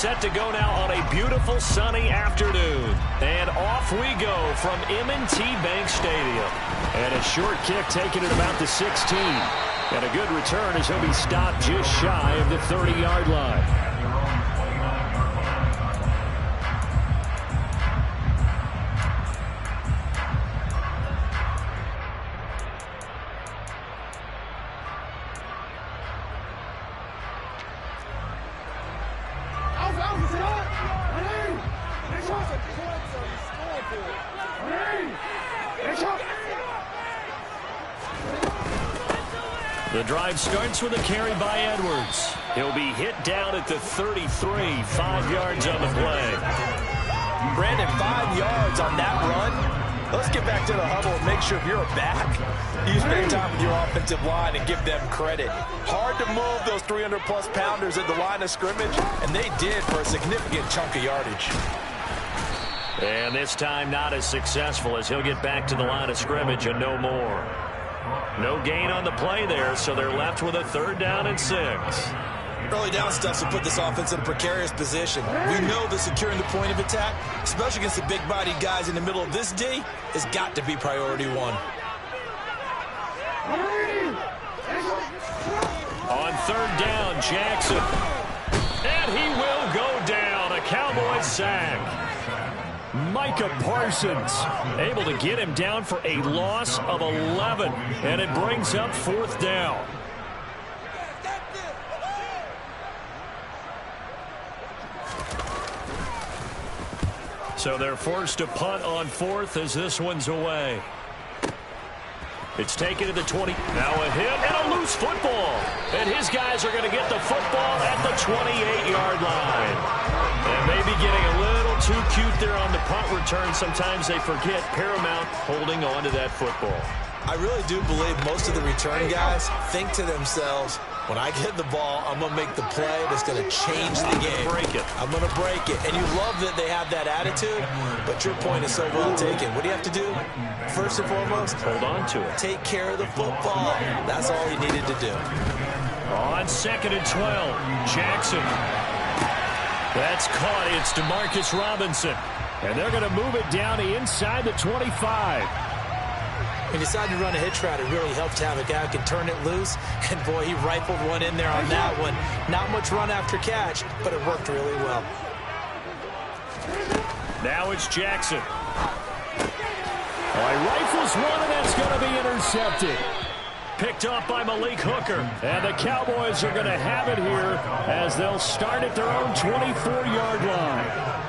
set to go now on a beautiful sunny afternoon. And off we go from M&T Bank Stadium. And a short kick taken at about the 16. And a good return as he'll be stopped just shy of the 30-yard line. The drive starts with a carry by Edwards. He'll be hit down at the 33, 5 yards on the play. Brandon, 5 yards on that run. Let's get back to the huddle and make sure if you're a back, you spend time with your offensive line and give them credit. Hard to move those 300-plus pounders at the line of scrimmage, and they did for a significant chunk of yardage. And this time not as successful as he'll get back to the line of scrimmage and no more. No gain on the play there, so they're left with a 3rd down and 6. Early down stuff will put this offense in a precarious position. We know that securing the point of attack, especially against the big-bodied guys in the middle of this D, has got to be priority 1. On 3rd down, Jackson. And he will go down. A Cowboys sack. Micah Parsons able to get him down for a loss of 11, and it brings up 4th down. So they're forced to punt on 4th as this one's away. It's taken to the 20. Now a hit and a loose football. And his guys are going to get the football at the 28-yard line. And maybe getting a little too cute there on the punt return. Sometimes they forget paramount holding on to that football. I really do believe most of the return guys think to themselves, when I get the ball, I'm going to make the play that's going to change the game. I'm going to break it. And you love that they have that attitude, but your point is so well taken. What do you have to do? First and foremost, hold on to it. Take care of the football. That's all you needed to do. On 2nd and 12, Jackson. That's caught. It's DeMarcus Robinson. And they're going to move it down to inside the 25. When you decide to run a hitch route, it really helps to have a guy who can turn it loose. And, boy, he rifled one in there on that one. Not much run after catch, but it worked really well. Now it's Jackson. He rifles one, and that's going to be intercepted. Picked up by Malik Hooker. And the Cowboys are going to have it here as they'll start at their own 24-yard line.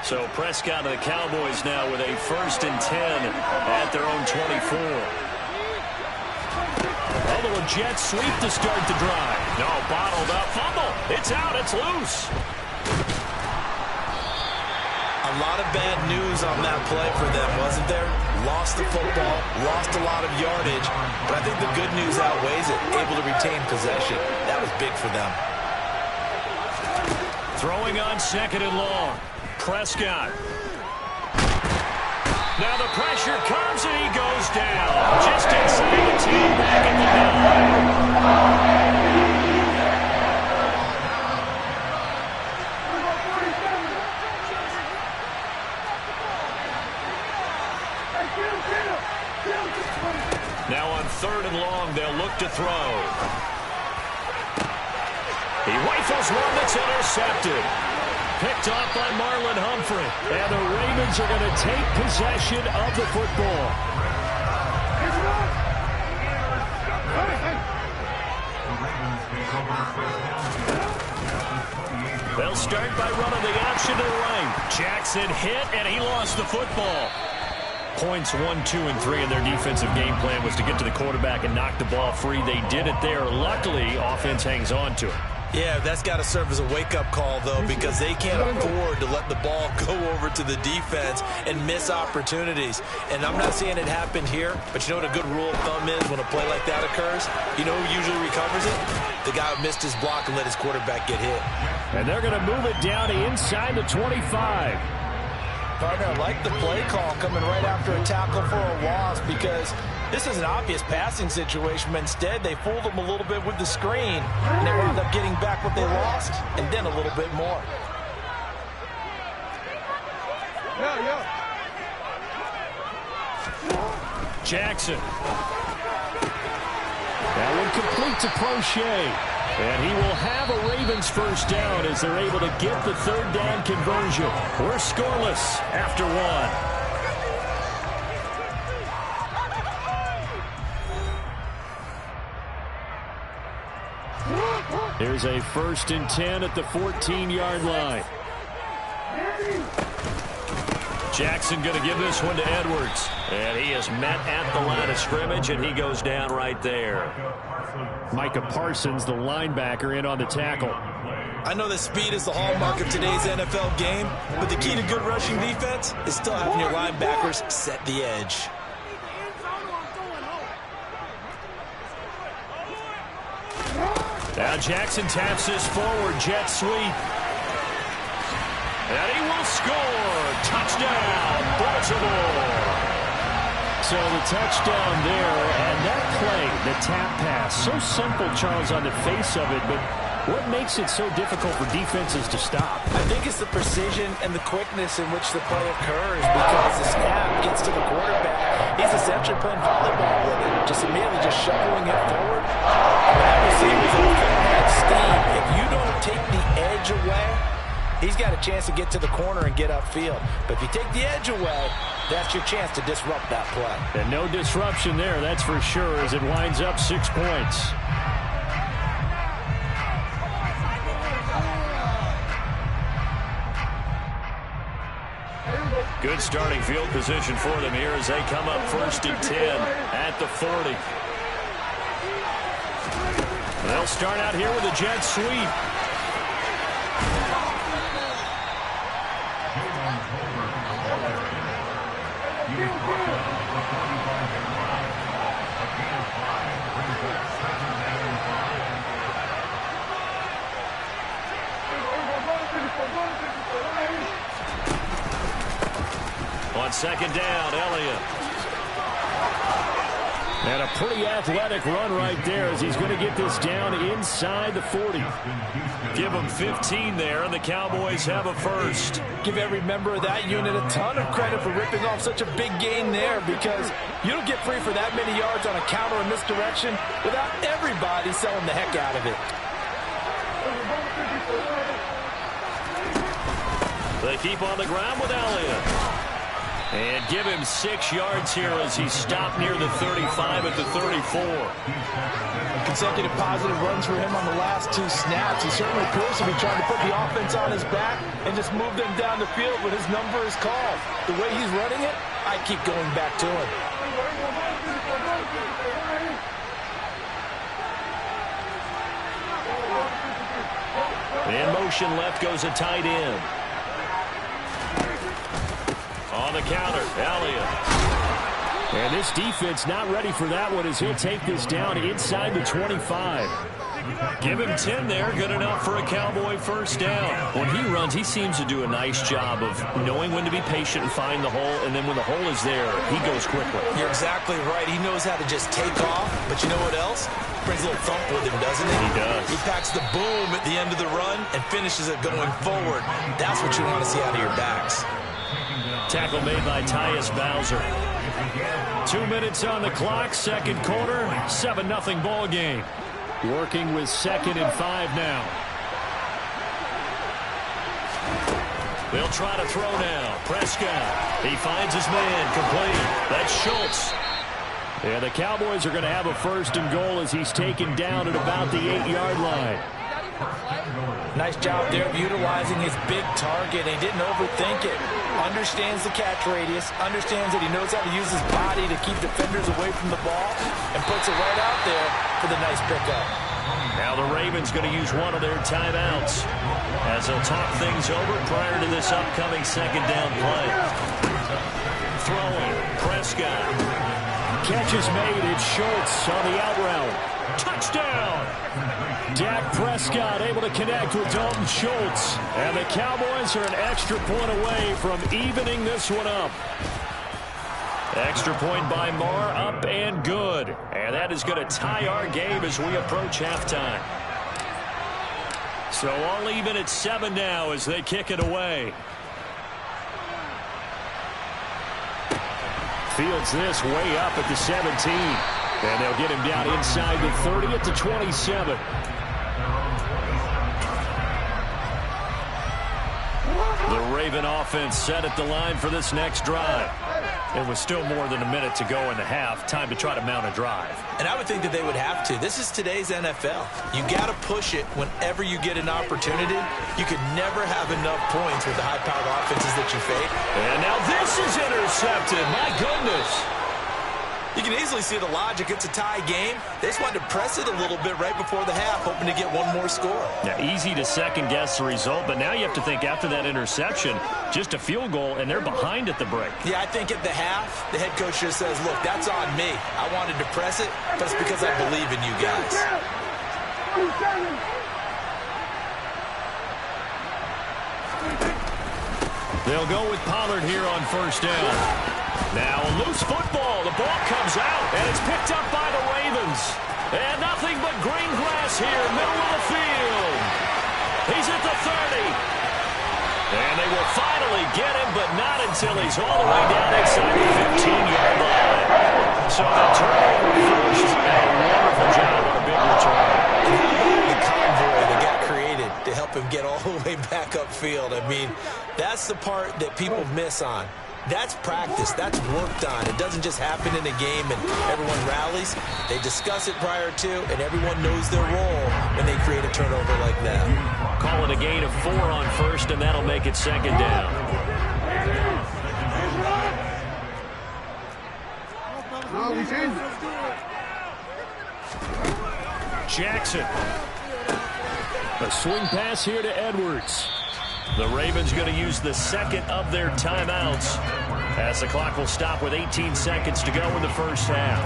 So Prescott and the Cowboys now with a 1st and 10 at their own 24. Although a jet sweep to start the drive. No, bottled up. Fumble. It's out. It's loose. A lot of bad news on that play for them, wasn't there? Lost the football, lost a lot of yardage, but I think the good news outweighs it. Able to retain possession. That was big for them. Throwing on 2nd and long. Prescott. Now the pressure comes and he goes down. Just inside the 10, back at the 9. Now on 3rd and long, they'll look to throw. He rifles one that's intercepted. Picked off by Marlon Humphrey. And the Ravens are going to take possession of the football. They'll start by running the option to the right. Jackson hit, and he lost the football. Points 1, 2, and 3 in their defensive game plan was to get to the quarterback and knock the ball free. They did it there. Luckily, offense hangs on to it. Yeah, that's got to serve as a wake-up call, though, because they can't afford to let the ball go over to the defense and miss opportunities. And I'm not saying it happened here, but you know what a good rule of thumb is when a play like that occurs? You know who usually recovers it? The guy who missed his block and let his quarterback get hit. And they're going to move it down to inside the 25. partner. I like the play call coming right after a tackle for a loss because this is an obvious passing situation, but instead they fooled them a little bit with the screen, and they wound up getting back what they lost and then a little bit more. Jackson. That one complete to Crochet. And he will have a Ravens first down as they're able to get the third down conversion. We're scoreless after one. Here's a 1st and 10 at the 14-yard line. Jackson going to give this one to Edwards. And he is met at the line of scrimmage, and he goes down right there. Micah Parsons, the linebacker, in on the tackle. I know that speed is the hallmark of today's NFL game, but the key to good rushing defense is still having your linebackers set the edge. Now Jackson taps this forward jet sweep. And he will score. Touchdown, Baltimore. So the touchdown there, and that play, the tap pass, so simple, Charles, on the face of it, but what makes it so difficult for defenses to stop? I think it's the precision and the quickness in which the play occurs because the snap gets to the quarterback. He's essentially playing volleyball with it, immediately shoveling it forward. That receiver's on full head steam. If you don't take the edge away, he's got a chance to get to the corner and get upfield. But if you take the edge away, that's your chance to disrupt that play. And no disruption there, that's for sure, as it winds up 6 points. Good starting field position for them here as they come up 1st and 10 at the 40. They'll start out here with a jet sweep. On 2nd down, Elliott. And a pretty athletic run right there as he's going to get this down inside the 40. Give him 15 there, and the Cowboys have a first. Give every member of that unit a ton of credit for ripping off such a big gain there because you don't get free for that many yards on a counter or misdirection without everybody selling the heck out of it. They keep on the ground with Elliott. And give him 6 yards here as he stopped near the 35 at the 34. Consecutive positive runs for him on the last 2 snaps. He certainly appears to be trying to put the offense on his back and just move them down the field when his number is called. The way he's running it, I keep going back to him. In motion left goes a tight end. On the counter, Elliott. And this defense not ready for that one as he'll take this down inside the 25. Give him 10 there, good enough for a Cowboy first down. When he runs, he seems to do a nice job of knowing when to be patient and find the hole, and then when the hole is there, he goes quickly. You're exactly right. He knows how to just take off, but you know what else? Brings a little thump with him, doesn't he? He does. He packs the boom at the end of the run and finishes it going forward. That's what you want to see out of your backs. Tackle made by Tyus Bowser. 2 minutes on the clock, 2nd quarter, 7-0 ball game. Working with 2nd and 5 now. They'll try to throw now. Prescott. He finds his man complete. That's Schultz. And the Cowboys are going to have a 1st and goal as he's taken down at about the 8-yard line. Nice job there of utilizing his big target. He didn't overthink it. Understands the catch radius. Understands that he knows how to use his body to keep defenders away from the ball. And puts it right out there for the nice pickup. Now the Ravens going to use one of their timeouts as they'll talk things over prior to this upcoming 2nd down play. Throwing, Prescott. Catch catch is made. It's Schultz on the out route. Touchdown! Dak Prescott able to connect with Dalton Schultz. And the Cowboys are an extra point away from evening this one up. Extra point by Marr, up and good. And that is going to tie our game as we approach halftime. So all even at 7 now as they kick it away. Fields this way up at the 17. And they'll get him down inside the 30 at the 27. The Raven offense set at the line for this next drive. It was still more than a minute to go in the half. Time to try to mount a drive. And I would think that they would have to. This is today's NFL. You got to push it whenever you get an opportunity. You could never have enough points with the high-powered offenses that you face. And now this is intercepted. My goodness. You can easily see the logic. It's a tie game. They just wanted to press it a little bit right before the half, hoping to get one more score. Now, easy to second-guess the result, but now you have to think after that interception, just a field goal, and they're behind at the break. Yeah, I think at the half, the head coach just says, look, that's on me. I wanted to press it, but it's because I believe in you guys. They'll go with Pollard here on first down. Now a loose football. The ball comes out, and it's picked up by the Ravens. And nothing but green grass here, middle of the field. He's at the 30. And they will finally get him, but not until he's all the way down inside the 15-yard line. So the turnover first, and a wonderful job on a big return. The convoy that got created to help him get all the way back upfield. I mean, that's the part that people miss on. That's practice. That's worked on. It doesn't just happen in a game and everyone rallies. They discuss it prior to, and everyone knows their role when they create a turnover like that. Call it a gain of 4 on first, and that'll make it second down. Jackson. A swing pass here to Edwards. The Ravens going to use the second of their timeouts as the clock will stop with 18 seconds to go in the first half.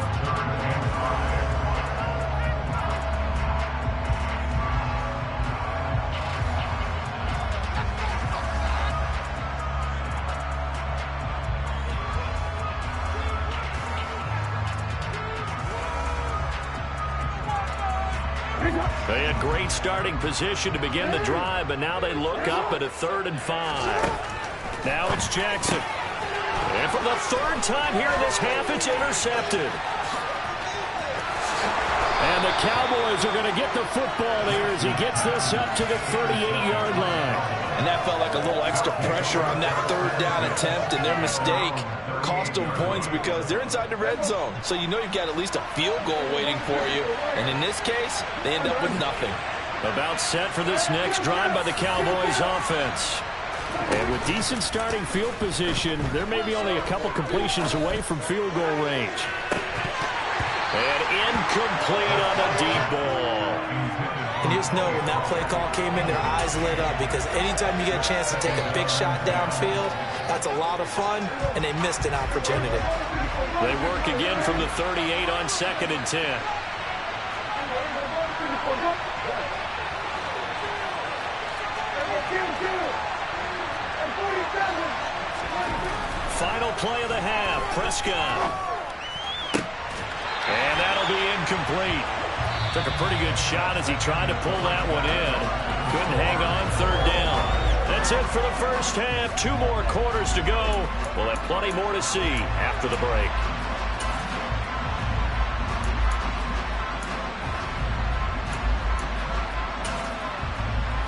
They had great starting position to begin the drive, but now they look up at a 3rd and 5. Now it's Jackson. And for the 3rd time here in this half, it's intercepted. And the Cowboys are going to get the football there as he gets this up to the 38-yard line. And that felt like a little extra pressure on that 3rd down attempt, and their mistake cost them points because they're inside the red zone. So you know you've got at least a field goal waiting for you. And in this case, they end up with nothing. About set for this next drive by the Cowboys offense. And with decent starting field position, there may be only a couple completions away from field goal range. And incomplete on a deep ball. And you just know when that play call came in, their eyes lit up because anytime you get a chance to take a big shot downfield, that's a lot of fun, and they missed an opportunity. They work again from the 38 on 2nd and 10. Final play of the half, Prescott. And that'll be incomplete. Took a pretty good shot as he tried to pull that one in. Couldn't hang on, 3rd down. That's it for the first half. 2 more quarters to go. We'll have plenty more to see after the break.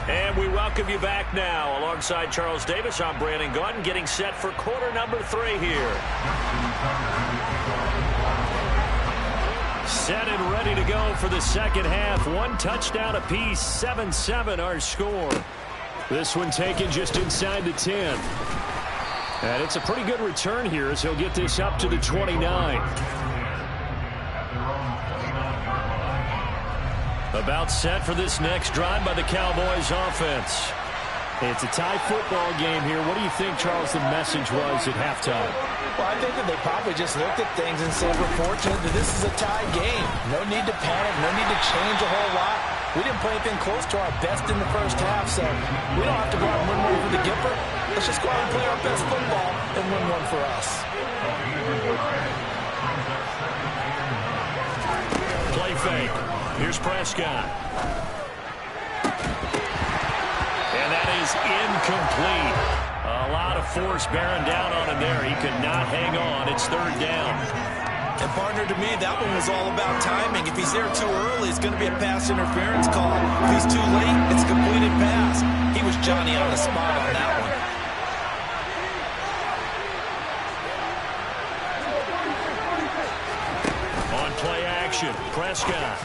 And we welcome you back now. Alongside Charles Davis, I'm Brandon Gaudin, getting set for quarter number 3 here. Set and ready to go for the second half. 1 touchdown apiece, 7-7 our score. This one taken just inside the 10. And it's a pretty good return here as he'll get this up to the 29. About set for this next drive by the Cowboys offense. It's a tie football game here. What do you think, Charles, the message was at halftime? Well, I think that they probably just looked at things and said, we're fortunate that this is a tie game. No need to panic, no need to change a whole lot. We didn't play anything close to our best in the first half, so we don't have to go out and win one for the Gipper. Let's just go out and play our best football and win one for us. Play fake. Here's Prescott. And that is incomplete. A lot of force bearing down on him there. He could not hang on. It's third down. And partner, to me, that one was all about timing. If he's there too early, it's going to be a pass interference call. If he's too late, it's a completed pass. He was Johnny on the spot on that one. On play action, Prescott.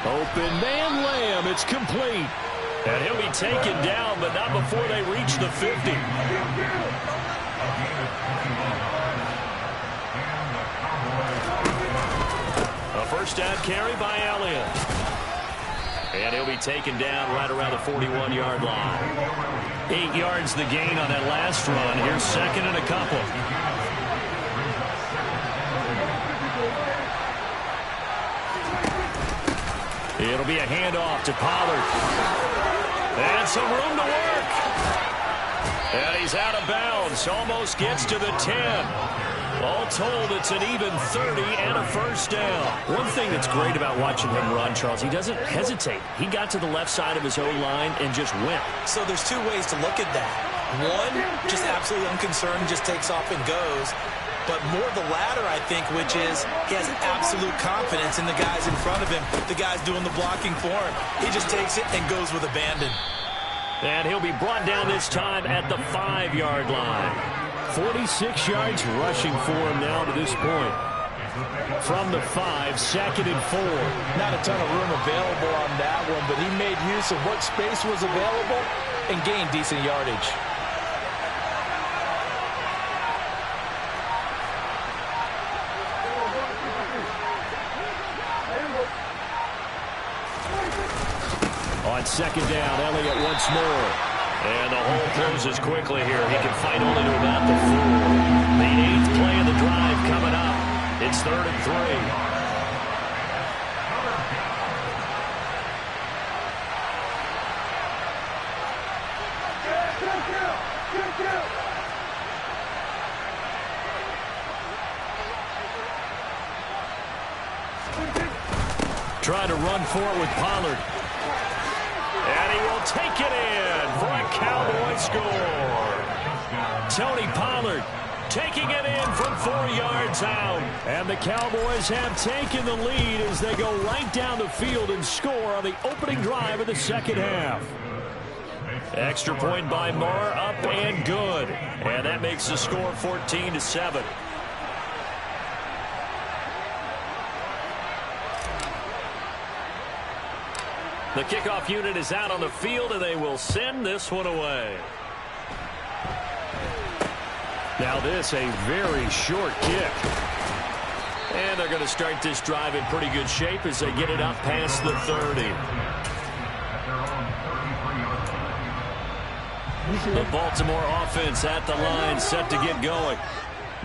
Open man Lamb. It's complete. And he'll be taken down, but not before they reach the 50. A first down carry by Elliott. And he'll be taken down right around the 41-yard line. 8 yards the gain on that last run. Here's second and a couple. It'll be a handoff to Pollard. And some room to work. And he's out of bounds. Almost gets to the 10. All told, it's an even 30 and a first down. One thing that's great about watching him run, Charles, he doesn't hesitate. He got to the left side of his own line and just went. So there's two ways to look at that. One, just absolutely unconcerned, just takes off and goes. But more the latter, I think, which is he has absolute confidence in the guys in front of him, the guys doing the blocking for him. He just takes it and goes with abandon. And he'll be brought down this time at the 5-yard line. 46 yards rushing for him now to this point. From the 5, second and 4. Not a ton of room available on that one, but he made use of what space was available and gained decent yardage. On second down, Elliott once more. And the hole closes quickly here. He can fight only to about the 4. The 8th play of the drive coming up. It's third and 3. Trying to run for it with Pollard. And he will take it in for a Cowboy score. Tony Pollard taking it in from 4 yards out. And the Cowboys have taken the lead as they go right down the field and score on the opening drive of the second half. Extra point by Marr, up and good. And that makes the score 14-7. The kickoff unit is out on the field, and they will send this one away. Now this, a very short kick. And they're going to start this drive in pretty good shape as they get it up past the 30. The Baltimore offense at the line, set to get going.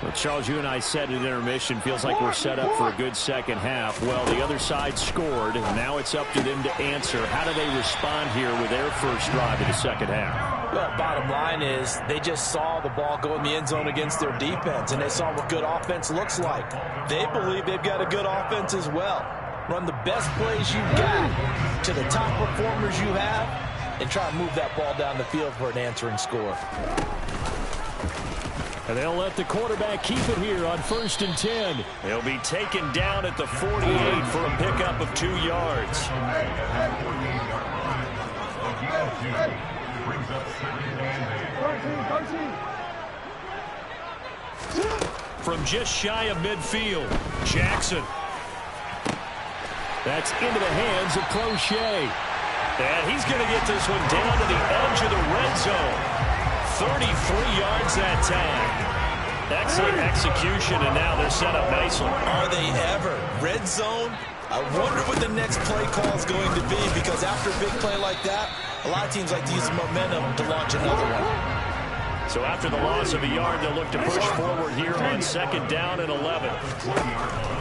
Well, Charles, you and I said at intermission, feels like we're set up for a good second half. Well, the other side scored. Now it's up to them to answer. How do they respond here with their first drive of the second half? Well, bottom line is they just saw the ball go in the end zone against their defense, and they saw what good offense looks like. They believe they've got a good offense as well. Run the best plays you've got to the top performers you have, and try to move that ball down the field for an answering score. And they'll let the quarterback keep it here on 1st and 10. He'll be taken down at the 48 for a pickup of 2 yards. From just shy of midfield, Jackson. That's into the hands of Crochet. And he's going to get this one down to the edge of the red zone. 33 yards that time. Excellent execution, and now they're set up nicely. Are they ever? Red zone? I wonder what the next play call is going to be, because after a big play like that, a lot of teams like to use the momentum to launch another one. So after the loss of a yard, they'll look to push forward here on 2nd down and 11.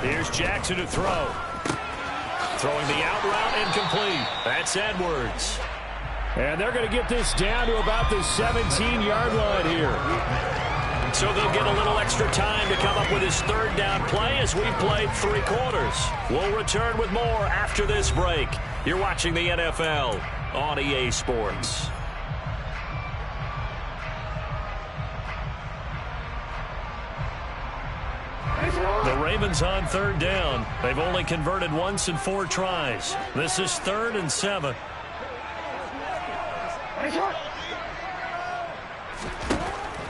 Here's Jackson to throw. Throwing the out route incomplete. That's Edwards. And they're going to get this down to about the 17-yard line here. So they'll get a little extra time to come up with his 3rd down play as we've played 3 quarters. We'll return with more after this break. You're watching the NFL on EA Sports. The Ravens on 3rd down. They've only converted once in 4 tries. This is 3rd and 7.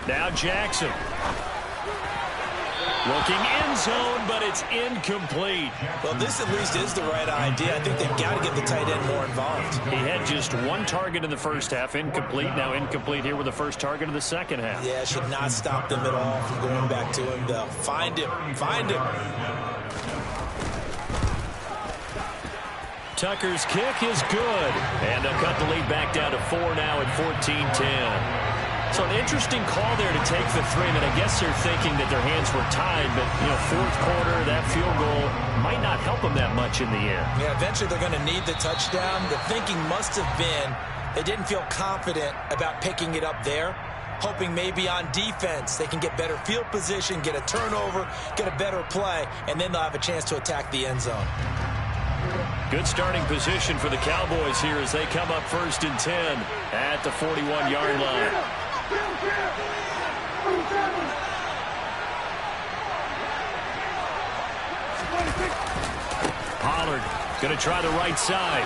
Now Jackson. Looking end zone, but it's incomplete. Well, this at least is the right idea. I think they've got to get the tight end more involved. He had just 1 target in the first half, incomplete. Now incomplete here with the first target of the second half. Yeah, it should not stop them at all from going back to him. They'll find him. Find him. Tucker's kick is good. And they'll cut the lead back down to 4 now at 14-10. So an interesting call there to take the 3. And I guess they're thinking that their hands were tied. But, 4th quarter, that field goal might not help them that much in the end. Yeah, eventually they're going to need the touchdown. The thinking must have been they didn't feel confident about picking it up there, hoping maybe on defense they can get better field position, get a turnover, get a better play, and then they'll have a chance to attack the end zone. Good starting position for the Cowboys here as they come up 1st and 10 at the 41-yard line. Pollard going to try the right side.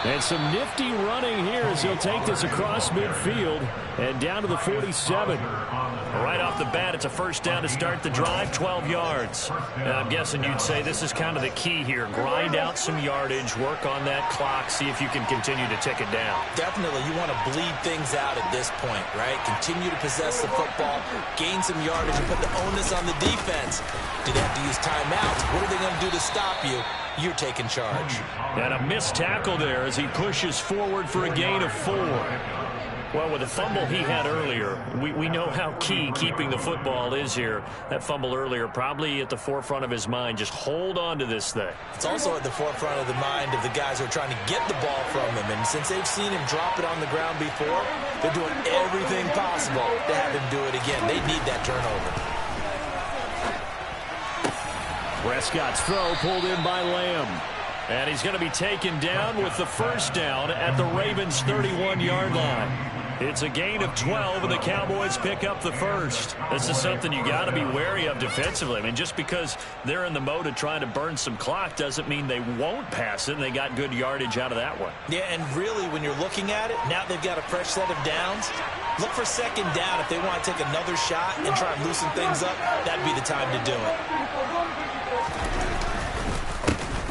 And some nifty running here as he'll take this across midfield and down to the 47. Right off the bat, it's a 1st down to start the drive, 12 yards. And I'm guessing you'd say this is kind of the key here. Grind out some yardage, work on that clock, see if you can continue to tick it down. Definitely, you want to bleed things out at this point, right? Continue to possess the football, gain some yardage, and put the onus on the defense. Do they have to use timeouts? What are they going to do to stop you? You're taking charge. And a missed tackle there as he pushes forward for a gain of 4. Well, with the fumble he had earlier, we know how key keeping the football is here. That fumble earlier probably at the forefront of his mind. Just hold on to this thing. It's also at the forefront of the mind of the guys who are trying to get the ball from him. And since they've seen him drop it on the ground before, they're doing everything possible to have him do it again. They need that turnover. Prescott's throw pulled in by Lamb. And he's going to be taken down with the 1st down at the Ravens' 31-yard line. It's a gain of 12, and the Cowboys pick up the 1st. This is something you got to be wary of defensively. I mean, just because they're in the mode of trying to burn some clock doesn't mean they won't pass it, and they got good yardage out of that one. Yeah, and really, when you're looking at it, now they've got a fresh set of downs. Look for 2nd down if they want to take another shot and try and loosen things up. That'd be the time to do it.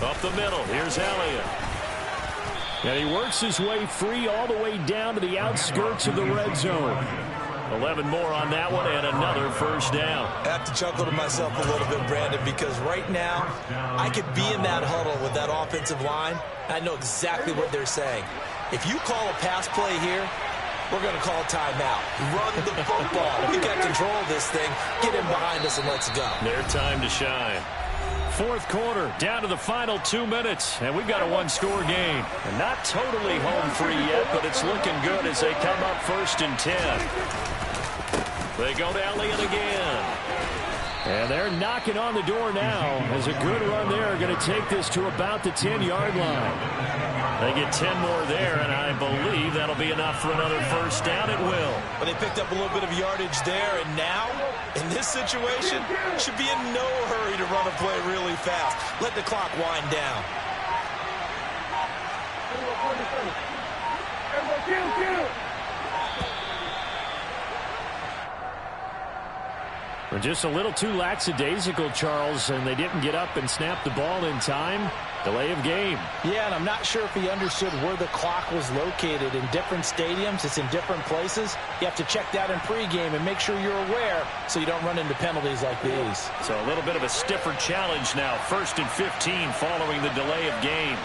Up the middle, here's Elliott. And he works his way free all the way down to the outskirts of the red zone. 11 more on that one and another 1st down. I have to chuckle to myself a little bit, Brandon, because right now I could be in that huddle with that offensive line. I know exactly what they're saying. If you call a pass play here, we're going to call a timeout. Run the football. We've got control of this thing. Get him behind us and let's go. Their time to shine. 4th quarter, down to the final 2 minutes, and we've got a 1-score game. And not totally home free yet, but it's looking good as they come up 1st and 10. They go to Elliott again. And they're knocking on the door now as a good run there going to take this to about the 10-yard line. They get 10 more there, and I believe that'll be enough for another 1st down. It will. But they picked up a little bit of yardage there, and now, in this situation, should be in no hurry to run a play really fast. Let the clock wind down. We're just a little too lackadaisical, Charles, and they didn't get up and snap the ball in time. Delay of game. Yeah, and I'm not sure if he understood where the clock was located. In different stadiums, it's in different places. You have to check that in pregame and make sure you're aware so you don't run into penalties like these. So a little bit of a stiffer challenge now. 1st and 15 following the delay of game.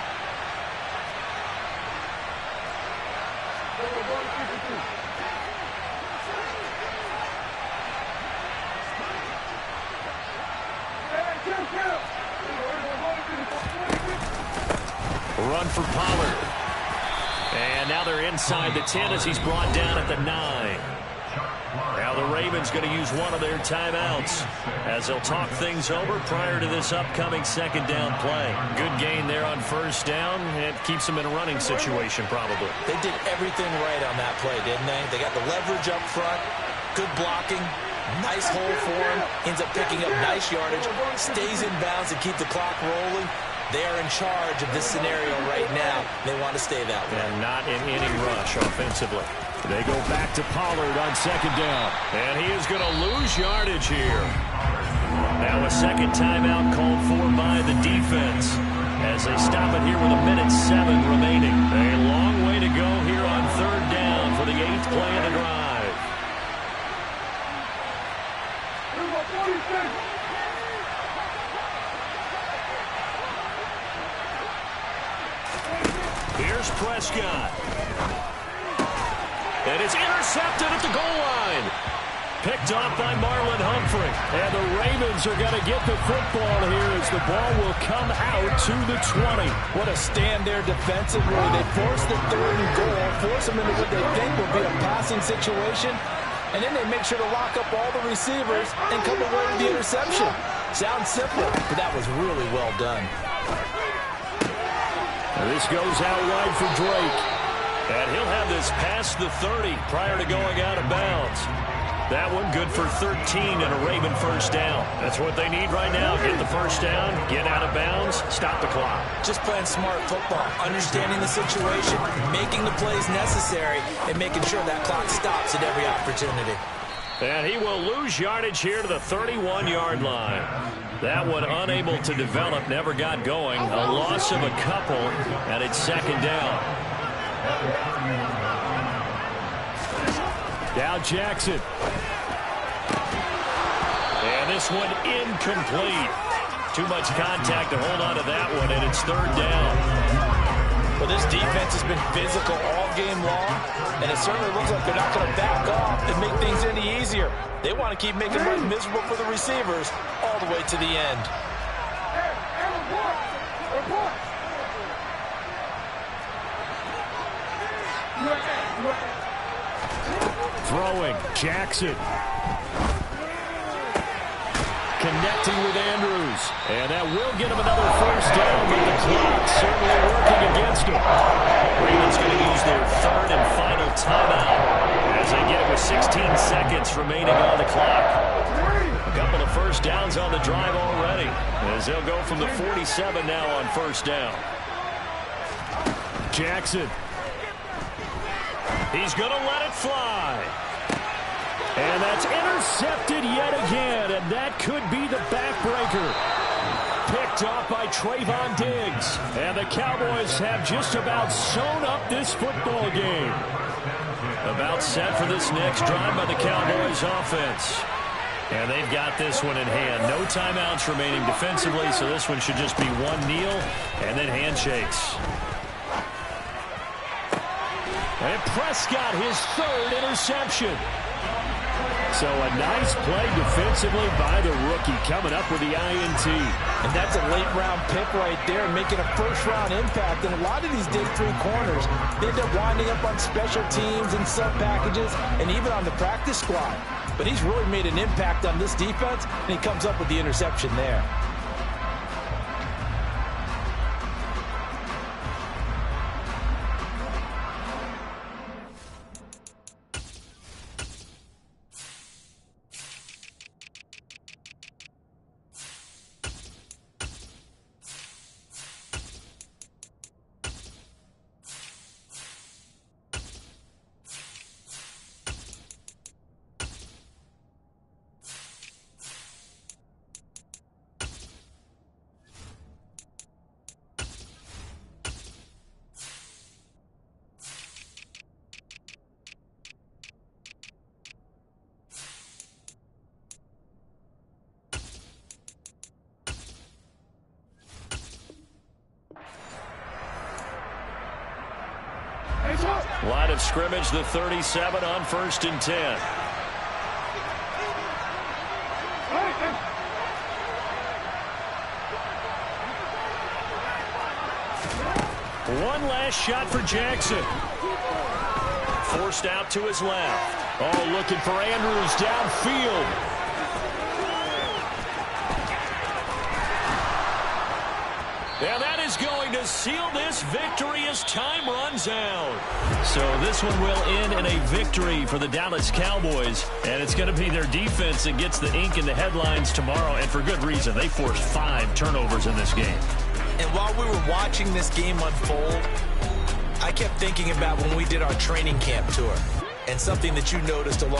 run for Pollard. And now they're inside the 10 as he's brought down at the 9. Now the Ravens going to use one of their timeouts as they'll talk things over prior to this upcoming second down play. Good gain there on first down. It keeps them in a running situation probably. They did everything right on that play, didn't they? They got the leverage up front, good blocking, nice hole for him, ends up picking up nice yardage, stays in bounds and keep the clock rolling. They are in charge of this scenario right now. They want to stay that way. And not an inning rush offensively. They go back to Pollard on second down. And he is going to lose yardage here. Now a second timeout called for by the defense as they stop it here with 1:07 remaining. A long way to go here on third down for the 8th play of the drive. Here's Prescott. And it's intercepted at the goal line. Picked off by Marlon Humphrey. And the Ravens are going to get the football here as the ball will come out to the 20. What a stand there defensively. They force the 3rd and goal, force them into what they think will be a passing situation, and then they make sure to lock up all the receivers and come away with the interception. Sounds simple, but that was really well done. This goes out wide for Drake. And he'll have this past the 30 prior to going out of bounds. That one good for 13 and a Raven first down. That's what they need right now. Get the first down, get out of bounds, stop the clock. Just playing smart football, understanding the situation, making the plays necessary, and making sure that clock stops at every opportunity. And he will lose yardage here to the 31-yard line. That one unable to develop, never got going. A loss of a couple, and it's second down. Now Jackson. And this one incomplete. Too much contact to hold on to that one, and it's third down. Well, this defense has been physical all game long, and it certainly looks like they're not going to back off and make things any easier. They want to keep making life miserable for the receivers all the way to the end. Throwing, Jackson. Connecting with Andrews. And that will get him another first down, but the clock certainly working against him. Ravens going to use their 3rd and final timeout as they get it with 16 seconds remaining on the clock. A couple of first downs on the drive already as they'll go from the 47 now on first down. Jackson. He's going to let it fly. And that's intercepted yet again, and that could be the backbreaker. Picked off by Trayvon Diggs. And the Cowboys have just about sewn up this football game. About set for this next drive by the Cowboys offense. And they've got this one in hand. No timeouts remaining defensively, so this one should just be one kneel and then handshakes. And Prescott, his 3rd interception. So a nice play defensively by the rookie coming up with the INT. And that's a late-round pick right there, making a first-round impact. And a lot of these day 3 corners, they end up winding up on special teams and sub-packages and even on the practice squad. But he's really made an impact on this defense, and he comes up with the interception there. Line of scrimmage, the 37 on 1st and 10. One last shot for Jackson. Forced out to his left. Oh, looking for Andrews downfield. And that is going to seal this victory as time runs out. So this one will end in a victory for the Dallas Cowboys. And it's going to be their defense that gets the ink in the headlines tomorrow. And for good reason. They forced 5 turnovers in this game. And while we were watching this game unfold, I kept thinking about when we did our training camp tour. And something that you noticed along